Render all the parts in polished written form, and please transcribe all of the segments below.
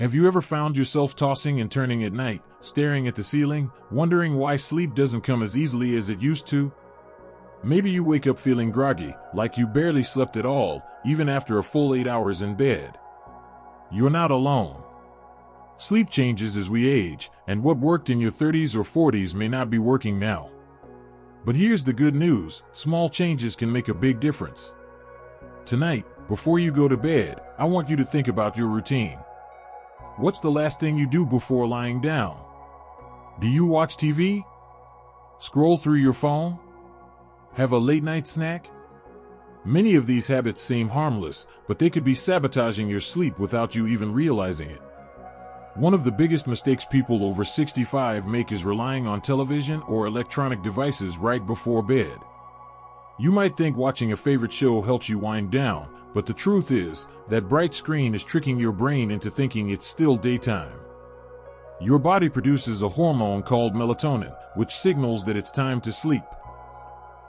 Have you ever found yourself tossing and turning at night, staring at the ceiling, wondering why sleep doesn't come as easily as it used to? Maybe you wake up feeling groggy, like you barely slept at all, even after a full 8 hours in bed. You're not alone. Sleep changes as we age, and what worked in your 30s or 40s may not be working now. But here's the good news: small changes can make a big difference. Tonight, before you go to bed, I want you to think about your routine. What's the last thing you do before lying down? Do you watch TV? Scroll through your phone? Have a late-night snack? Many of these habits seem harmless, but they could be sabotaging your sleep without you even realizing it. One of the biggest mistakes people over 65 make is relying on television or electronic devices right before bed. You might think watching a favorite show helps you wind down, but the truth is, that bright screen is tricking your brain into thinking it's still daytime. Your body produces a hormone called melatonin, which signals that it's time to sleep.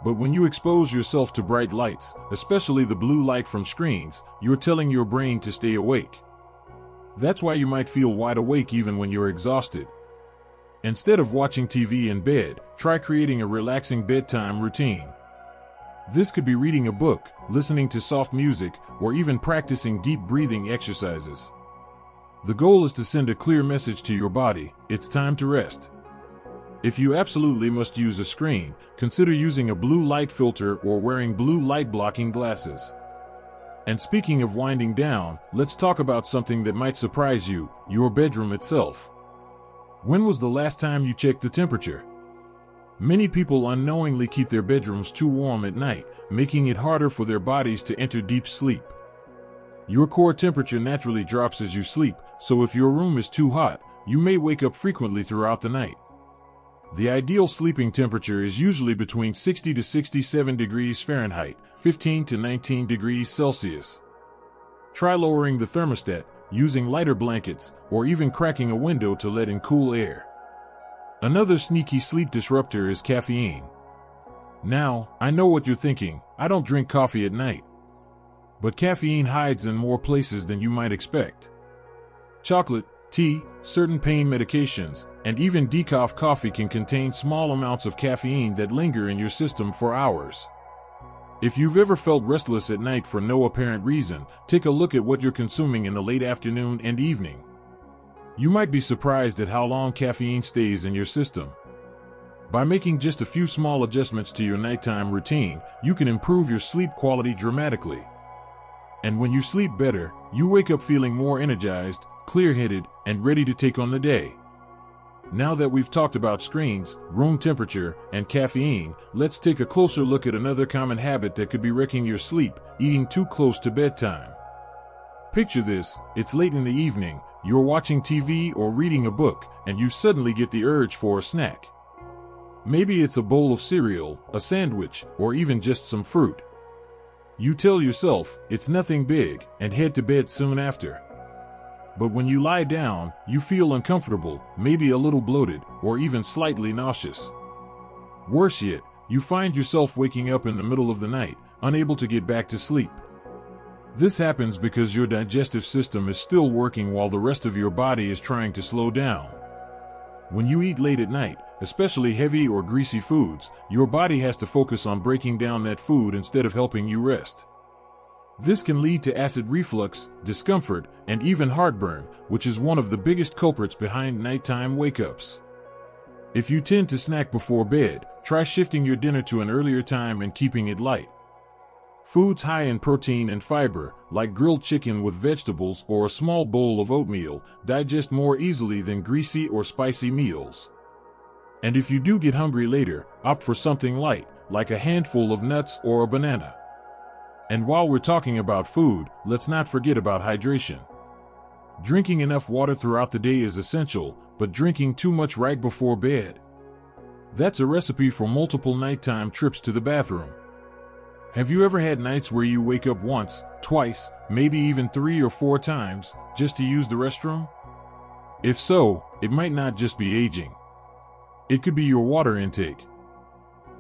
But when you expose yourself to bright lights, especially the blue light from screens, you're telling your brain to stay awake. That's why you might feel wide awake even when you're exhausted. Instead of watching TV in bed, try creating a relaxing bedtime routine. This could be reading a book, listening to soft music, or even practicing deep breathing exercises. The goal is to send a clear message to your body: it's time to rest. If you absolutely must use a screen, consider using a blue light filter or wearing blue light blocking glasses. And speaking of winding down, let's talk about something that might surprise you: your bedroom itself. When was the last time you checked the temperature? Many people unknowingly keep their bedrooms too warm at night, making it harder for their bodies to enter deep sleep. Your core temperature naturally drops as you sleep, so if your room is too hot, you may wake up frequently throughout the night. The ideal sleeping temperature is usually between 60 to 67 degrees Fahrenheit, 15 to 19 degrees Celsius. Try lowering the thermostat, using lighter blankets, or even cracking a window to let in cool air. Another sneaky sleep disruptor is caffeine. Now, I know what you're thinking: I don't drink coffee at night. But caffeine hides in more places than you might expect. Chocolate, tea, certain pain medications, and even decaf coffee can contain small amounts of caffeine that linger in your system for hours. If you've ever felt restless at night for no apparent reason, take a look at what you're consuming in the late afternoon and evening. You might be surprised at how long caffeine stays in your system. By making just a few small adjustments to your nighttime routine, you can improve your sleep quality dramatically. And when you sleep better, you wake up feeling more energized, clear-headed, and ready to take on the day. Now that we've talked about screens, room temperature, and caffeine, let's take a closer look at another common habit that could be wrecking your sleep: eating too close to bedtime. Picture this: it's late in the evening, you're watching TV or reading a book, and you suddenly get the urge for a snack. Maybe it's a bowl of cereal, a sandwich, or even just some fruit. You tell yourself, it's nothing big, and head to bed soon after. But when you lie down, you feel uncomfortable, maybe a little bloated, or even slightly nauseous. Worse yet, you find yourself waking up in the middle of the night, unable to get back to sleep. This happens because your digestive system is still working while the rest of your body is trying to slow down. When you eat late at night, especially heavy or greasy foods, your body has to focus on breaking down that food instead of helping you rest. This can lead to acid reflux, discomfort, and even heartburn, which is one of the biggest culprits behind nighttime wake-ups. If you tend to snack before bed, try shifting your dinner to an earlier time and keeping it light. Foods high in protein and fiber, like grilled chicken with vegetables or a small bowl of oatmeal, digest more easily than greasy or spicy meals. And if you do get hungry later, opt for something light, like a handful of nuts or a banana. And while we're talking about food, let's not forget about hydration. Drinking enough water throughout the day is essential, but drinking too much right before bed, that's a recipe for multiple nighttime trips to the bathroom. Have you ever had nights where you wake up once, twice, maybe even 3 or 4 times, just to use the restroom? If so, it might not just be aging. It could be your water intake.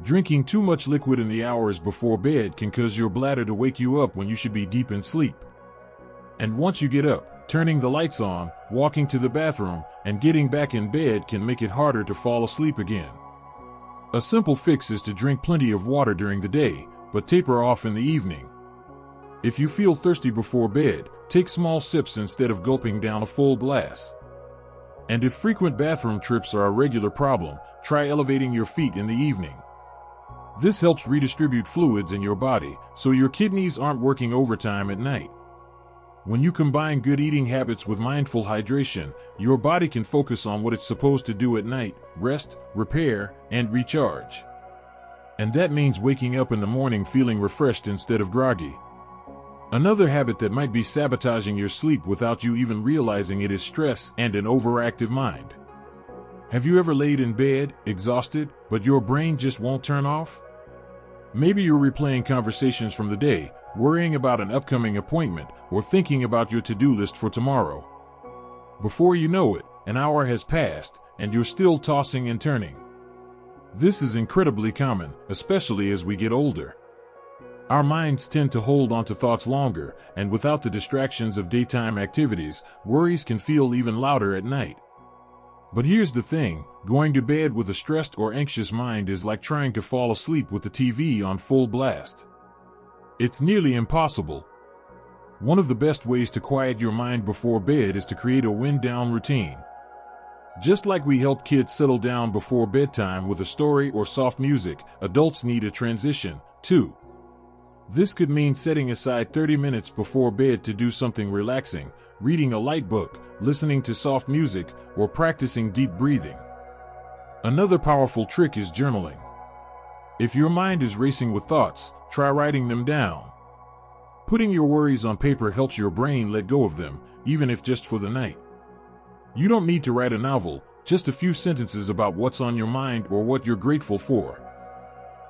Drinking too much liquid in the hours before bed can cause your bladder to wake you up when you should be deep in sleep. And once you get up, turning the lights on, walking to the bathroom, and getting back in bed can make it harder to fall asleep again. A simple fix is to drink plenty of water during the day, but taper off in the evening. If you feel thirsty before bed, take small sips instead of gulping down a full glass. And if frequent bathroom trips are a regular problem, try elevating your feet in the evening. This helps redistribute fluids in your body, so your kidneys aren't working overtime at night. When you combine good eating habits with mindful hydration, your body can focus on what it's supposed to do at night: rest, repair, and recharge. And that means waking up in the morning feeling refreshed instead of groggy. Another habit that might be sabotaging your sleep without you even realizing it is stress and an overactive mind. Have you ever laid in bed, exhausted, but your brain just won't turn off? Maybe you're replaying conversations from the day, worrying about an upcoming appointment, or thinking about your to-do list for tomorrow. Before you know it, an hour has passed, and you're still tossing and turning. This is incredibly common, especially as we get older. Our minds tend to hold onto thoughts longer, and without the distractions of daytime activities, worries can feel even louder at night. But here's the thing, going to bed with a stressed or anxious mind is like trying to fall asleep with the TV on full blast. It's nearly impossible. One of the best ways to quiet your mind before bed is to create a wind-down routine. Just like we help kids settle down before bedtime with a story or soft music, adults need a transition, too. This could mean setting aside 30 minutes before bed to do something relaxing, reading a light book, listening to soft music, or practicing deep breathing. Another powerful trick is journaling. If your mind is racing with thoughts, try writing them down. Putting your worries on paper helps your brain let go of them, even if just for the night. You don't need to write a novel, just a few sentences about what's on your mind or what you're grateful for.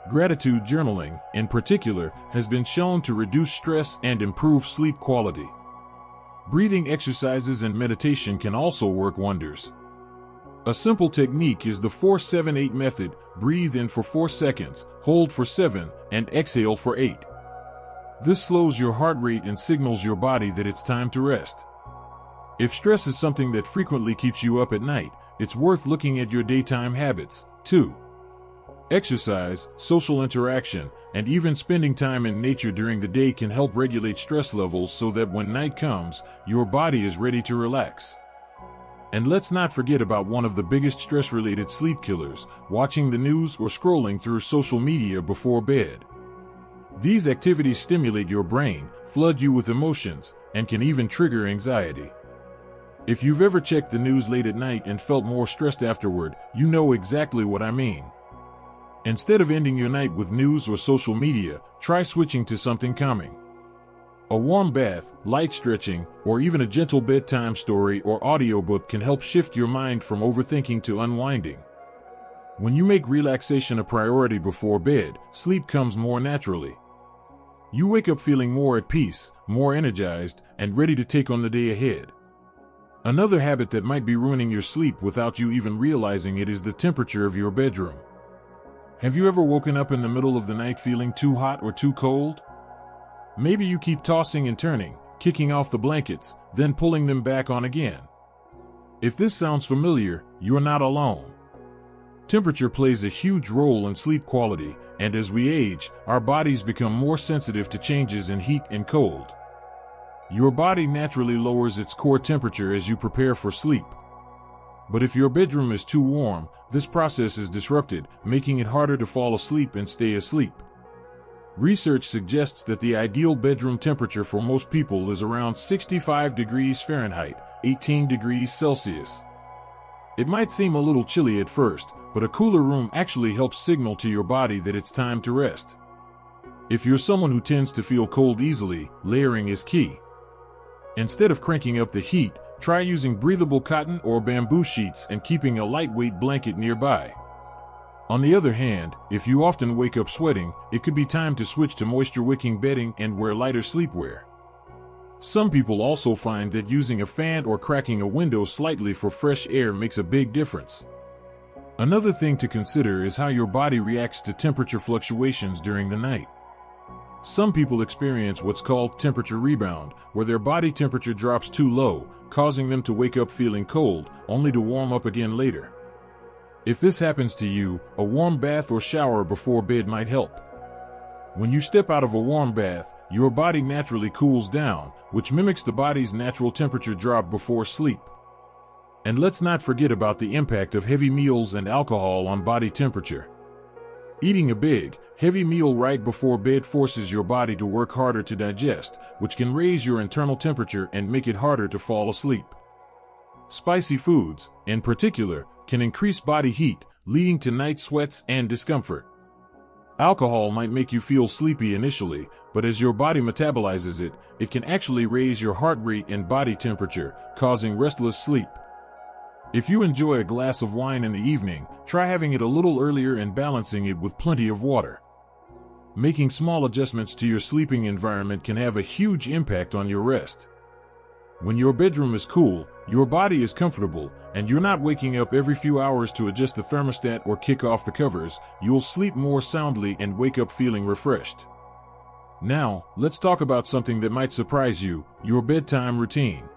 Gratitude journaling, in particular, has been shown to reduce stress and improve sleep quality. Breathing exercises and meditation can also work wonders. A simple technique is the 4-7-8 method: breathe in for 4 seconds, hold for 7, and exhale for 8. This slows your heart rate and signals your body that it's time to rest. If stress is something that frequently keeps you up at night, it's worth looking at your daytime habits, too. Exercise, social interaction, and even spending time in nature during the day can help regulate stress levels so that when night comes, your body is ready to relax. And let's not forget about one of the biggest stress-related sleep killers: watching the news or scrolling through social media before bed. These activities stimulate your brain, flood you with emotions, and can even trigger anxiety. If you've ever checked the news late at night and felt more stressed afterward, you know exactly what I mean. Instead of ending your night with news or social media, try switching to something calming. A warm bath, light stretching, or even a gentle bedtime story or audiobook can help shift your mind from overthinking to unwinding. When you make relaxation a priority before bed, sleep comes more naturally. You wake up feeling more at peace, more energized, and ready to take on the day ahead. Another habit that might be ruining your sleep without you even realizing it is the temperature of your bedroom. Have you ever woken up in the middle of the night feeling too hot or too cold? Maybe you keep tossing and turning, kicking off the blankets, then pulling them back on again. If this sounds familiar, you're not alone. Temperature plays a huge role in sleep quality, and as we age, our bodies become more sensitive to changes in heat and cold. Your body naturally lowers its core temperature as you prepare for sleep. But if your bedroom is too warm, this process is disrupted, making it harder to fall asleep and stay asleep. Research suggests that the ideal bedroom temperature for most people is around 65 degrees Fahrenheit, 18 degrees Celsius. It might seem a little chilly at first, but a cooler room actually helps signal to your body that it's time to rest. If you're someone who tends to feel cold easily, layering is key. Instead of cranking up the heat, try using breathable cotton or bamboo sheets and keeping a lightweight blanket nearby. On the other hand, if you often wake up sweating, it could be time to switch to moisture-wicking bedding and wear lighter sleepwear. Some people also find that using a fan or cracking a window slightly for fresh air makes a big difference. Another thing to consider is how your body reacts to temperature fluctuations during the night. Some people experience what's called temperature rebound, where their body temperature drops too low, causing them to wake up feeling cold, only to warm up again later. If this happens to you, a warm bath or shower before bed might help. When you step out of a warm bath, your body naturally cools down, which mimics the body's natural temperature drop before sleep. And let's not forget about the impact of heavy meals and alcohol on body temperature. Eating a big, heavy meal right before bed forces your body to work harder to digest, which can raise your internal temperature and make it harder to fall asleep. Spicy foods, in particular, can increase body heat, leading to night sweats and discomfort. Alcohol might make you feel sleepy initially, but as your body metabolizes it, it can actually raise your heart rate and body temperature, causing restless sleep. If you enjoy a glass of wine in the evening, try having it a little earlier and balancing it with plenty of water. Making small adjustments to your sleeping environment can have a huge impact on your rest. When your bedroom is cool, your body is comfortable, and you're not waking up every few hours to adjust the thermostat or kick off the covers, you'll sleep more soundly and wake up feeling refreshed. Now, let's talk about something that might surprise you, your bedtime routine.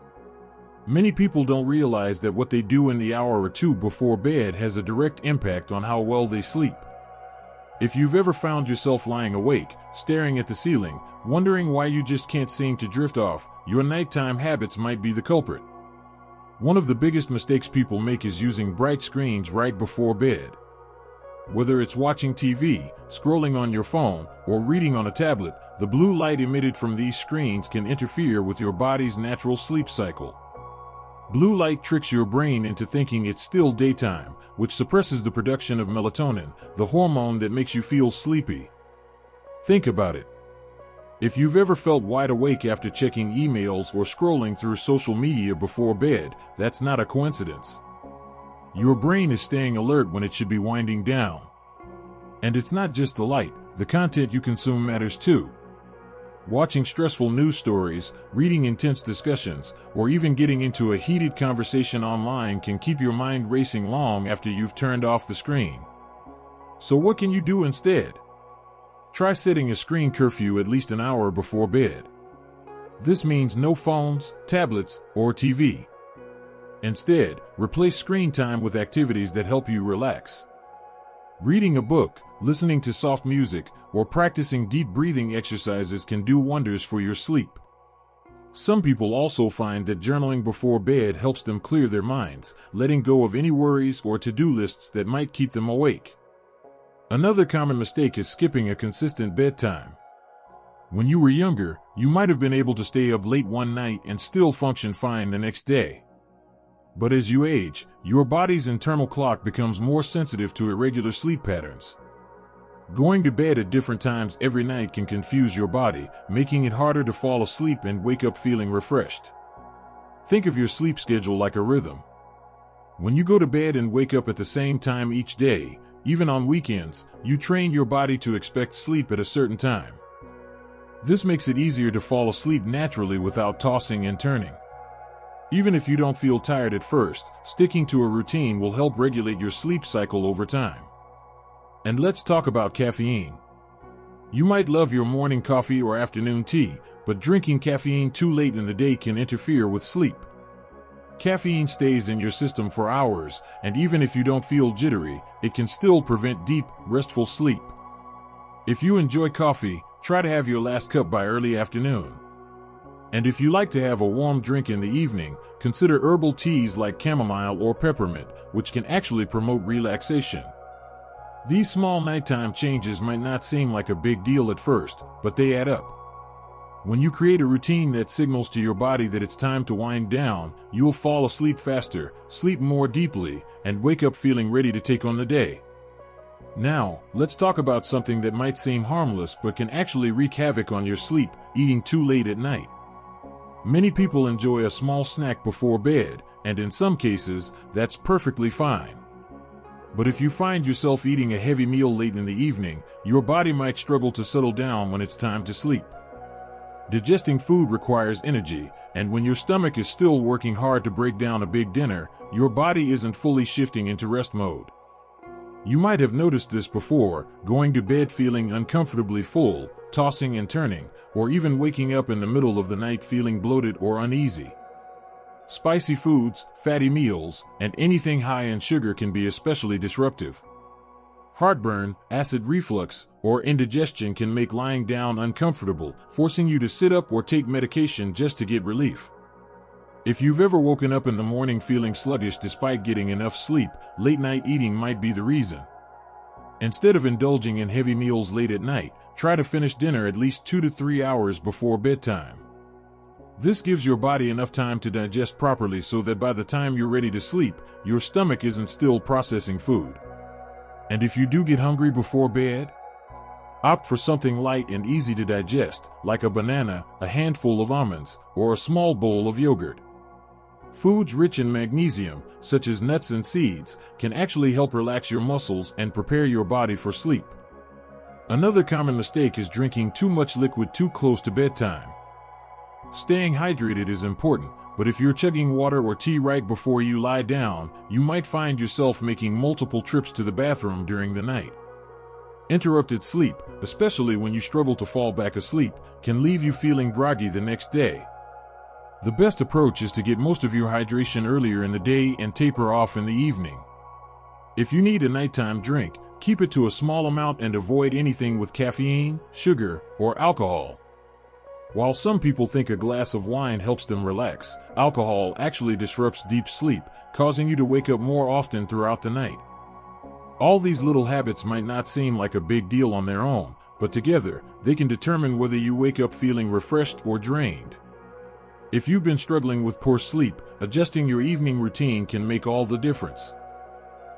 Many people don't realize that what they do in the hour or two before bed has a direct impact on how well they sleep. If you've ever found yourself lying awake, staring at the ceiling, wondering why you just can't seem to drift off, your nighttime habits might be the culprit. One of the biggest mistakes people make is using bright screens right before bed. Whether it's watching TV, scrolling on your phone, or reading on a tablet, the blue light emitted from these screens can interfere with your body's natural sleep cycle. Blue light tricks your brain into thinking it's still daytime, which suppresses the production of melatonin, the hormone that makes you feel sleepy. Think about it. If you've ever felt wide awake after checking emails or scrolling through social media before bed, that's not a coincidence. Your brain is staying alert when it should be winding down. And it's not just the light, the content you consume matters too. Watching stressful news stories, reading intense discussions, or even getting into a heated conversation online can keep your mind racing long after you've turned off the screen. So what can you do instead? Try setting a screen curfew at least an hour before bed. This means no phones, tablets, or TV. Instead, replace screen time with activities that help you relax. Reading a book, listening to soft music, or practicing deep breathing exercises can do wonders for your sleep. Some people also find that journaling before bed helps them clear their minds, letting go of any worries or to-do lists that might keep them awake. Another common mistake is skipping a consistent bedtime. When you were younger, you might have been able to stay up late one night and still function fine the next day. But as you age, your body's internal clock becomes more sensitive to irregular sleep patterns. Going to bed at different times every night can confuse your body, making it harder to fall asleep and wake up feeling refreshed. Think of your sleep schedule like a rhythm. When you go to bed and wake up at the same time each day, even on weekends, you train your body to expect sleep at a certain time. This makes it easier to fall asleep naturally without tossing and turning. Even if you don't feel tired at first, sticking to a routine will help regulate your sleep cycle over time. And let's talk about caffeine. You might love your morning coffee or afternoon tea, but drinking caffeine too late in the day can interfere with sleep. Caffeine stays in your system for hours, and even if you don't feel jittery, it can still prevent deep, restful sleep. If you enjoy coffee, try to have your last cup by early afternoon. And if you like to have a warm drink in the evening, consider herbal teas like chamomile or peppermint, which can actually promote relaxation. These small nighttime changes might not seem like a big deal at first, but they add up. When you create a routine that signals to your body that it's time to wind down, you'll fall asleep faster, sleep more deeply, and wake up feeling ready to take on the day. Now, let's talk about something that might seem harmless but can actually wreak havoc on your sleep: eating too late at night. Many people enjoy a small snack before bed, and in some cases, that's perfectly fine. But if you find yourself eating a heavy meal late in the evening, your body might struggle to settle down when it's time to sleep. Digesting food requires energy, and when your stomach is still working hard to break down a big dinner, your body isn't fully shifting into rest mode. You might have noticed this before, going to bed feeling uncomfortably full, tossing and turning, or even waking up in the middle of the night feeling bloated or uneasy. Spicy foods, fatty meals, and anything high in sugar can be especially disruptive. Heartburn, acid reflux, or indigestion can make lying down uncomfortable, forcing you to sit up or take medication just to get relief. If you've ever woken up in the morning feeling sluggish despite getting enough sleep, late-night eating might be the reason. Instead of indulging in heavy meals late at night, try to finish dinner at least 2 to 3 hours before bedtime. This gives your body enough time to digest properly so that by the time you're ready to sleep, your stomach isn't still processing food. And if you do get hungry before bed, opt for something light and easy to digest, like a banana, a handful of almonds, or a small bowl of yogurt. Foods rich in magnesium, such as nuts and seeds, can actually help relax your muscles and prepare your body for sleep. Another common mistake is drinking too much liquid too close to bedtime. Staying hydrated is important, but if you're chugging water or tea right before you lie down, you might find yourself making multiple trips to the bathroom during the night. Interrupted sleep, especially when you struggle to fall back asleep, can leave you feeling groggy the next day. The best approach is to get most of your hydration earlier in the day and taper off in the evening. If you need a nighttime drink, keep it to a small amount and avoid anything with caffeine, sugar, or alcohol. While some people think a glass of wine helps them relax, alcohol actually disrupts deep sleep, causing you to wake up more often throughout the night. All these little habits might not seem like a big deal on their own, but together, they can determine whether you wake up feeling refreshed or drained. If you've been struggling with poor sleep, adjusting your evening routine can make all the difference.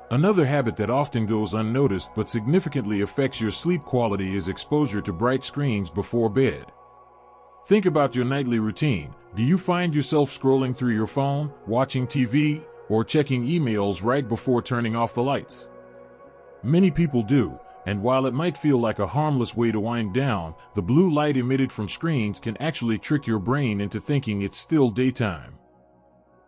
Another habit that often goes unnoticed but significantly affects your sleep quality is exposure to bright screens before bed. Think about your nightly routine. Do you find yourself scrolling through your phone, watching TV, or checking emails right before turning off the lights? Many people do, and while it might feel like a harmless way to wind down, the blue light emitted from screens can actually trick your brain into thinking it's still daytime.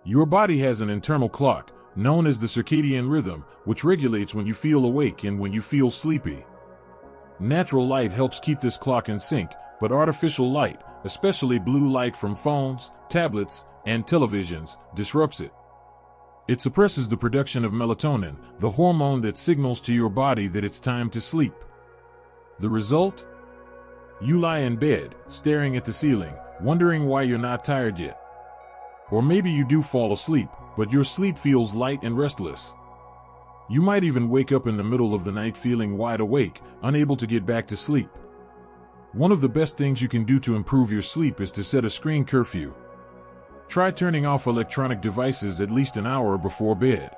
Your body has an internal clock, known as the circadian rhythm, which regulates when you feel awake and when you feel sleepy. Natural light helps keep this clock in sync, but artificial light, especially blue light from phones, tablets, and televisions, disrupts it. It suppresses the production of melatonin, the hormone that signals to your body that it's time to sleep. The result? You lie in bed, staring at the ceiling, wondering why you're not tired yet. Or maybe you do fall asleep, but your sleep feels light and restless. You might even wake up in the middle of the night feeling wide awake, unable to get back to sleep. One of the best things you can do to improve your sleep is to set a screen curfew. Try turning off electronic devices at least an hour before bed.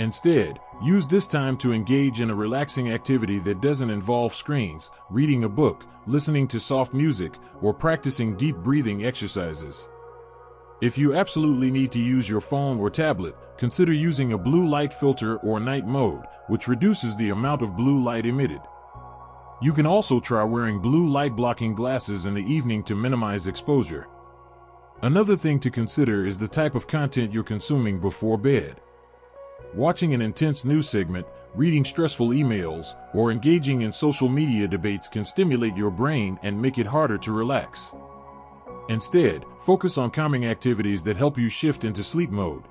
Instead, use this time to engage in a relaxing activity that doesn't involve screens, reading a book, listening to soft music, or practicing deep breathing exercises. If you absolutely need to use your phone or tablet, consider using a blue light filter or night mode, which reduces the amount of blue light emitted. You can also try wearing blue light blocking glasses in the evening to minimize exposure. Another thing to consider is the type of content you're consuming before bed. Watching an intense news segment, reading stressful emails, or engaging in social media debates can stimulate your brain and make it harder to relax. Instead, focus on calming activities that help you shift into sleep mode.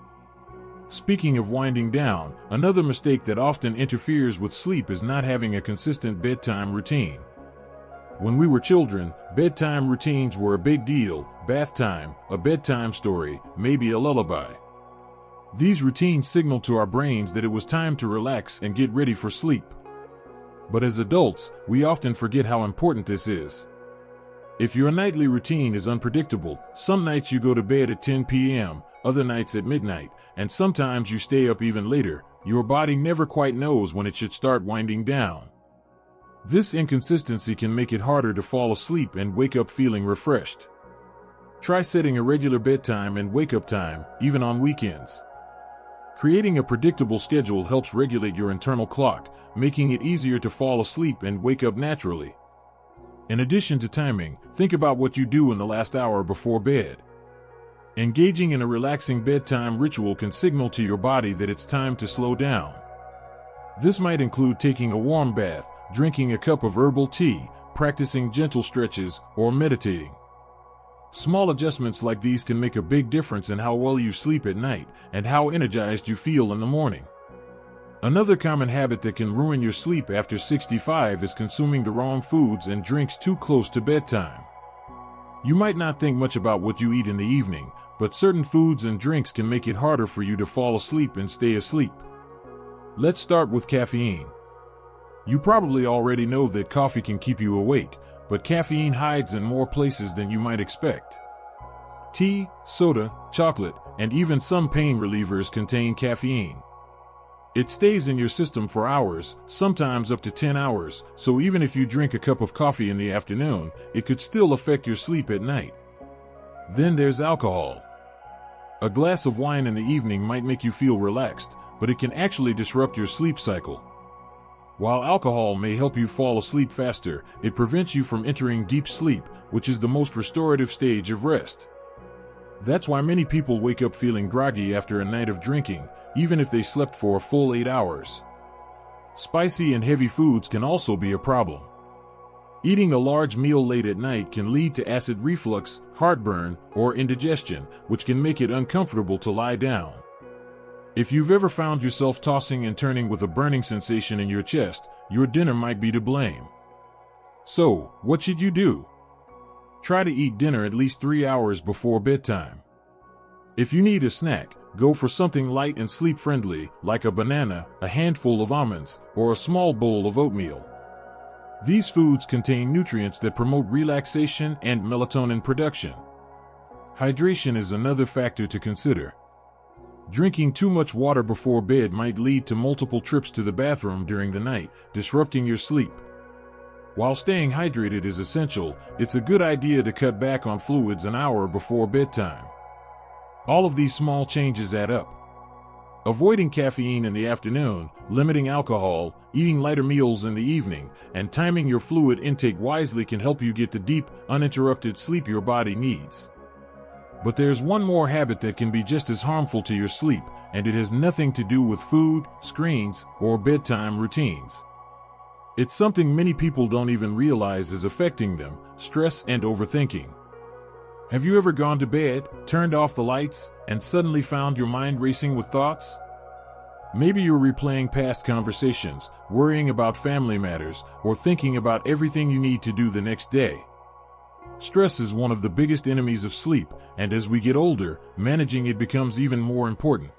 Speaking of winding down, another mistake that often interferes with sleep is not having a consistent bedtime routine. When we were children, bedtime routines were a big deal: bath time, a bedtime story, maybe a lullaby. These routines signaled to our brains that it was time to relax and get ready for sleep. But as adults, we often forget how important this is. If your nightly routine is unpredictable, some nights you go to bed at 10 p.m., other nights at midnight, and sometimes you stay up even later, your body never quite knows when it should start winding down. This inconsistency can make it harder to fall asleep and wake up feeling refreshed. Try setting a regular bedtime and wake-up time, even on weekends. Creating a predictable schedule helps regulate your internal clock, making it easier to fall asleep and wake up naturally. In addition to timing, think about what you do in the last hour before bed. Engaging in a relaxing bedtime ritual can signal to your body that it's time to slow down. This might include taking a warm bath, drinking a cup of herbal tea, practicing gentle stretches, or meditating. Small adjustments like these can make a big difference in how well you sleep at night and how energized you feel in the morning. Another common habit that can ruin your sleep after 65 is consuming the wrong foods and drinks too close to bedtime. You might not think much about what you eat in the evening, but certain foods and drinks can make it harder for you to fall asleep and stay asleep. Let's start with caffeine. You probably already know that coffee can keep you awake, but caffeine hides in more places than you might expect. Tea, soda, chocolate, and even some pain relievers contain caffeine. It stays in your system for hours, sometimes up to 10 hours, so even if you drink a cup of coffee in the afternoon, it could still affect your sleep at night. Then there's alcohol. A glass of wine in the evening might make you feel relaxed, but it can actually disrupt your sleep cycle. While alcohol may help you fall asleep faster, it prevents you from entering deep sleep, which is the most restorative stage of rest. That's why many people wake up feeling groggy after a night of drinking, even if they slept for a full 8 hours. Spicy and heavy foods can also be a problem. Eating a large meal late at night can lead to acid reflux, heartburn, or indigestion, which can make it uncomfortable to lie down. If you've ever found yourself tossing and turning with a burning sensation in your chest, your dinner might be to blame. So, what should you do? Try to eat dinner at least 3 hours before bedtime. If you need a snack, go for something light and sleep-friendly, like a banana, a handful of almonds, or a small bowl of oatmeal. These foods contain nutrients that promote relaxation and melatonin production. Hydration is another factor to consider. Drinking too much water before bed might lead to multiple trips to the bathroom during the night, disrupting your sleep. While staying hydrated is essential, it's a good idea to cut back on fluids an hour before bedtime. All of these small changes add up. Avoiding caffeine in the afternoon, limiting alcohol, eating lighter meals in the evening, and timing your fluid intake wisely can help you get the deep, uninterrupted sleep your body needs. But there's one more habit that can be just as harmful to your sleep, and it has nothing to do with food, screens, or bedtime routines. It's something many people don't even realize is affecting them: stress and overthinking. Have you ever gone to bed, turned off the lights, and suddenly found your mind racing with thoughts? Maybe you're replaying past conversations, worrying about family matters, or thinking about everything you need to do the next day. Stress is one of the biggest enemies of sleep, and as we get older, managing it becomes even more important.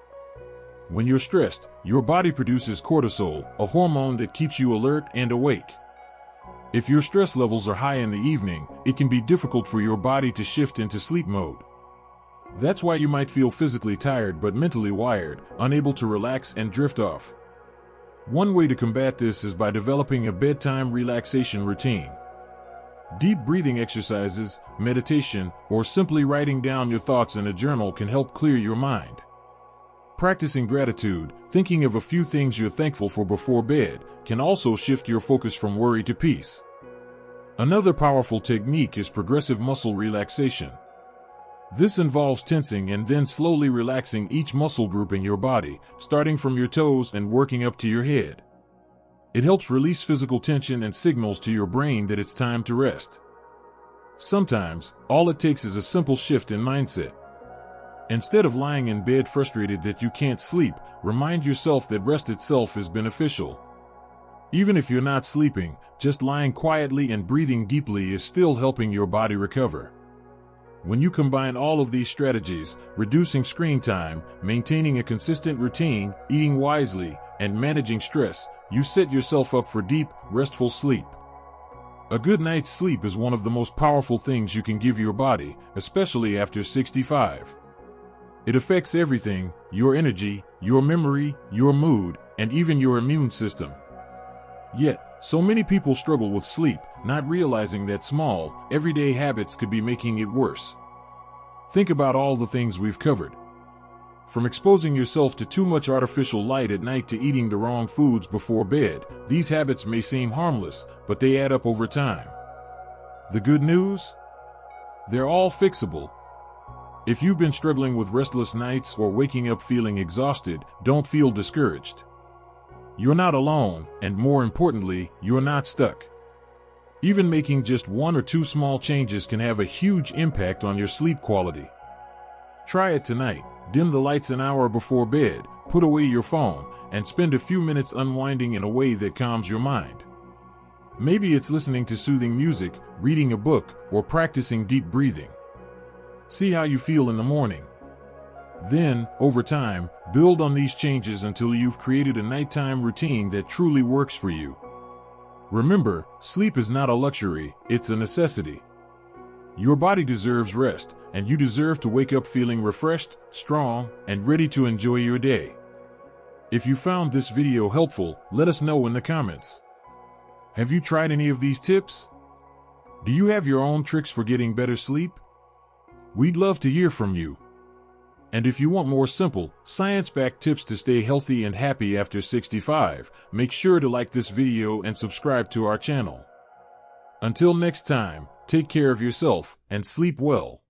When you're stressed, your body produces cortisol, a hormone that keeps you alert and awake. If your stress levels are high in the evening, it can be difficult for your body to shift into sleep mode. That's why you might feel physically tired but mentally wired, unable to relax and drift off. One way to combat this is by developing a bedtime relaxation routine. Deep breathing exercises, meditation, or simply writing down your thoughts in a journal can help clear your mind. Practicing gratitude, thinking of a few things you're thankful for before bed, can also shift your focus from worry to peace. Another powerful technique is progressive muscle relaxation. This involves tensing and then slowly relaxing each muscle group in your body, starting from your toes and working up to your head. It helps release physical tension and signals to your brain that it's time to rest. Sometimes, all it takes is a simple shift in mindset. Instead of lying in bed frustrated that you can't sleep, remind yourself that rest itself is beneficial. Even if you're not sleeping, just lying quietly and breathing deeply is still helping your body recover. When you combine all of these strategies, reducing screen time, maintaining a consistent routine, eating wisely, and managing stress, you set yourself up for deep, restful sleep. A good night's sleep is one of the most powerful things you can give your body, especially after 65. It affects everything: your energy, your memory, your mood, and even your immune system. Yet, so many people struggle with sleep, not realizing that small, everyday habits could be making it worse. Think about all the things we've covered. From exposing yourself to too much artificial light at night to eating the wrong foods before bed, these habits may seem harmless, but they add up over time. The good news? They're all fixable. If you've been struggling with restless nights or waking up feeling exhausted, don't feel discouraged. You're not alone, and more importantly, you're not stuck. Even making just 1 or 2 small changes can have a huge impact on your sleep quality. Try it tonight. Dim the lights an hour before bed, put away your phone, and spend a few minutes unwinding in a way that calms your mind. Maybe it's listening to soothing music, reading a book, or practicing deep breathing. See how you feel in the morning. Then, over time, build on these changes until you've created a nighttime routine that truly works for you. Remember, sleep is not a luxury, it's a necessity. Your body deserves rest, and you deserve to wake up feeling refreshed, strong, and ready to enjoy your day. If you found this video helpful, let us know in the comments. Have you tried any of these tips? Do you have your own tricks for getting better sleep? We'd love to hear from you. And if you want more simple, science-backed tips to stay healthy and happy after 65, make sure to like this video and subscribe to our channel. Until next time, take care of yourself and sleep well.